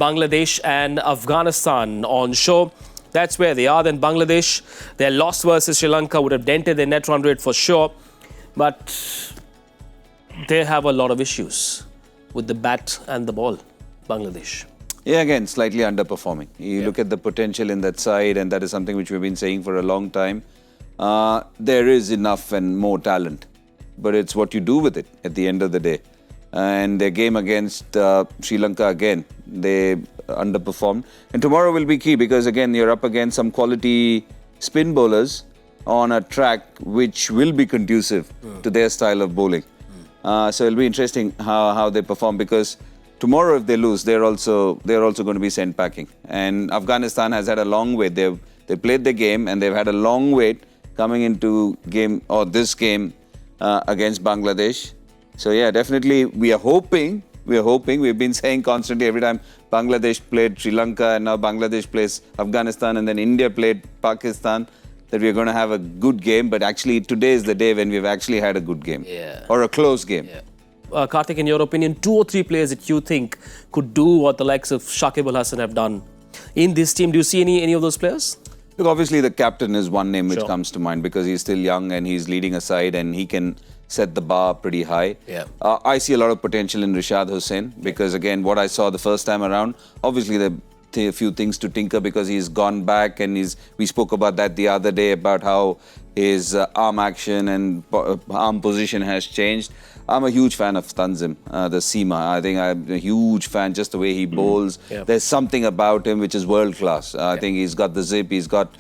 Bangladesh and Afghanistan on show. That's where they are. Then Bangladesh, their loss versus Sri Lanka would have dented their net run rate for sure. But they have a lot of issues with the bat and the ball, Bangladesh. Yeah, again, slightly underperforming. You look at the potential in that side, and that is something which we've been saying for a long time. There is enough and more talent, but it's what you do with it at the end of the day. And their game against Sri Lanka, again, they underperformed. And tomorrow will be key because, again, you're up against some quality spin bowlers on a track which will be conducive to their style of bowling. So it'll be interesting how they perform, because tomorrow if they lose, they're also going to be sent packing. And Afghanistan has had a long wait. They played the game and they've had a long wait coming into this game against Bangladesh. So yeah, definitely we are hoping. We've been saying constantly every time Bangladesh played Sri Lanka and now Bangladesh plays Afghanistan and then India played Pakistan, that we're going to have a good game. But actually today is the day when we've actually had a good game or a close game. Yeah. Kartik, in your opinion, 2 or 3 players that you think could do what the likes of Shakib Al Hasan have done in this team? Do you see any of those players? Look, obviously the captain is one name which comes to mind because he's still young and he's leading a side and he can set the bar pretty high. I see a lot of potential in Rishad Hussain because, again, what I saw the first time around, obviously there are a few things to tinker because he's gone back and we spoke about that the other day about how his arm action and arm position has changed. I'm a huge fan of Tanzim, the Seema. I think I'm a huge fan, just the way he bowls. There's something about him which is world class. I think he's got the zip, he's got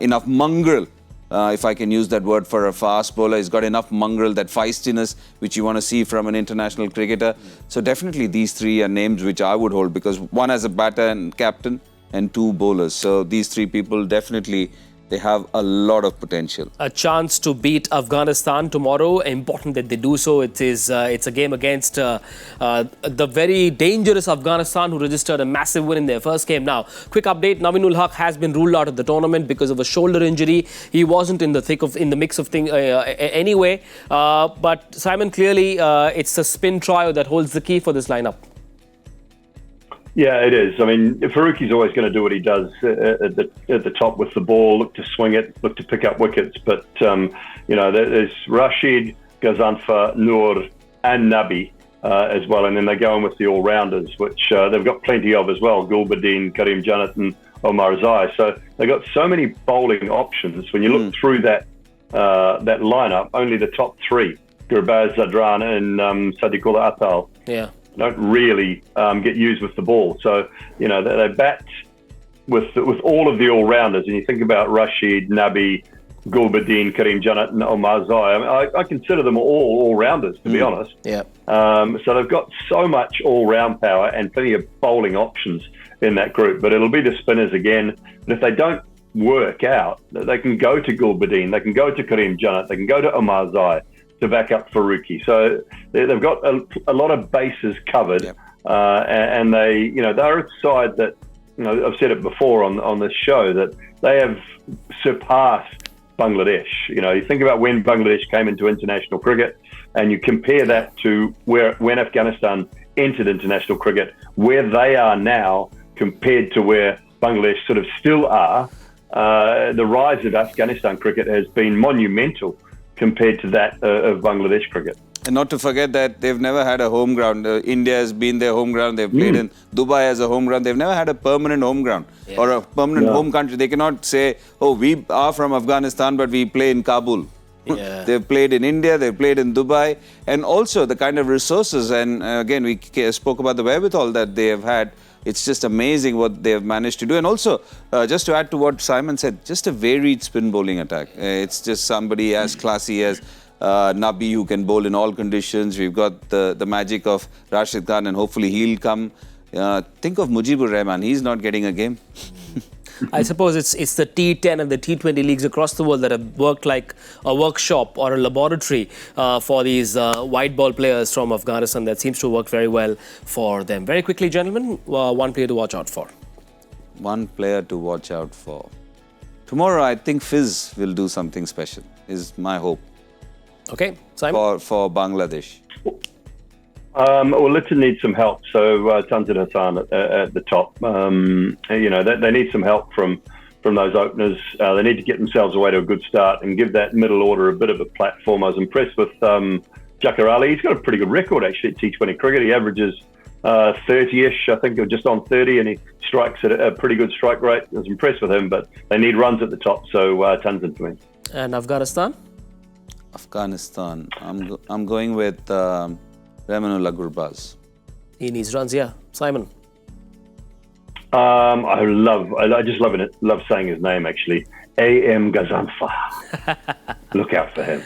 enough mongrel. If I can use that word for a fast bowler, he's got enough mongrel, that feistiness which you want to see from an international cricketer. So definitely these 3 are names which I would hold, because one as a batter and captain and 2 bowlers. So these 3 people definitely, they have a lot of potential. A chance to beat Afghanistan tomorrow. Important that they do so. It's a game against the very dangerous Afghanistan, who registered a massive win in their first game. Now, quick update: Navinul Haq has been ruled out of the tournament because of a shoulder injury. He wasn't in the mix of things anyway. But Simon, clearly, it's the spin trio that holds the key for this lineup. Yeah, it is. I mean, Faruqi's always going to do what he does at the top with the ball, look to swing it, look to pick up wickets. But, there's Rashid, Ghazanfar, Noor and Nabi as well. And then they go in with the all-rounders, which they've got plenty of as well. Gulbuddin, Karim Janat and Omar Zai. So they've got so many bowling options. When you look through that lineup, only the top 3, Gurbaz, Zadran and Sadiqullah Atal, don't really get used with the ball. So, they bat with all of the all-rounders. And you think about Rashid, Nabi, Gulbuddin, Karim Janat and Omar Zai. I mean, I consider them all-rounders, to be honest. So they've got so much all-round power and plenty of bowling options in that group. But it'll be the spinners again. And if they don't work out, they can go to Gulbuddin, they can go to Karim Janat, they can go to Omar Zai to back up Faruqi. So they've got a lot of bases covered, and they're a side that, I've said it before on this show, that they have surpassed Bangladesh. You think about when Bangladesh came into international cricket, and you compare that to when Afghanistan entered international cricket, where they are now compared to where Bangladesh sort of still are. The rise of Afghanistan cricket has been monumental compared to that of Bangladesh cricket. And not to forget that they've never had a home ground. India has been their home ground. They've played in Dubai as a home ground. They've never had a permanent home ground or a permanent home country. They cannot say, oh, we are from Afghanistan, but we play in Kabul. They've played in India, they've played in Dubai. And also the kind of resources, and again, we spoke about the wherewithal that they have had. It's just amazing what they have managed to do. And also, just to add to what Simon said, just a varied spin bowling attack. It's just somebody as classy as Nabi, who can bowl in all conditions. We've got the magic of Rashid Khan, and hopefully he'll come. Think of Mujibur Rahman. He's not getting a game. I suppose it's the T10 and the T20 leagues across the world that have worked like a workshop or a laboratory for these white ball players from Afghanistan. That seems to work very well for them. Very quickly, gentlemen, one player to watch out for. One player to watch out for. Tomorrow, I think Fizz will do something special, is my hope. Okay, Simon? For Bangladesh. Well, Litton needs some help. So Tanzan Hassan at the top. They need some help from those openers. They need to get themselves away to a good start and give that middle order a bit of a platform. I was impressed with Jakarali. He's got a pretty good record actually at T20 cricket. He averages 30-ish, I think, or just on 30, and he strikes at a pretty good strike rate. I was impressed with him, but they need runs at the top. So Tanzan for me. And Afghanistan? Afghanistan. I'm going with Cricbuzz. He needs runs, yeah. Simon? I just love saying his name actually. A.M. Gazanfa. Look out for him.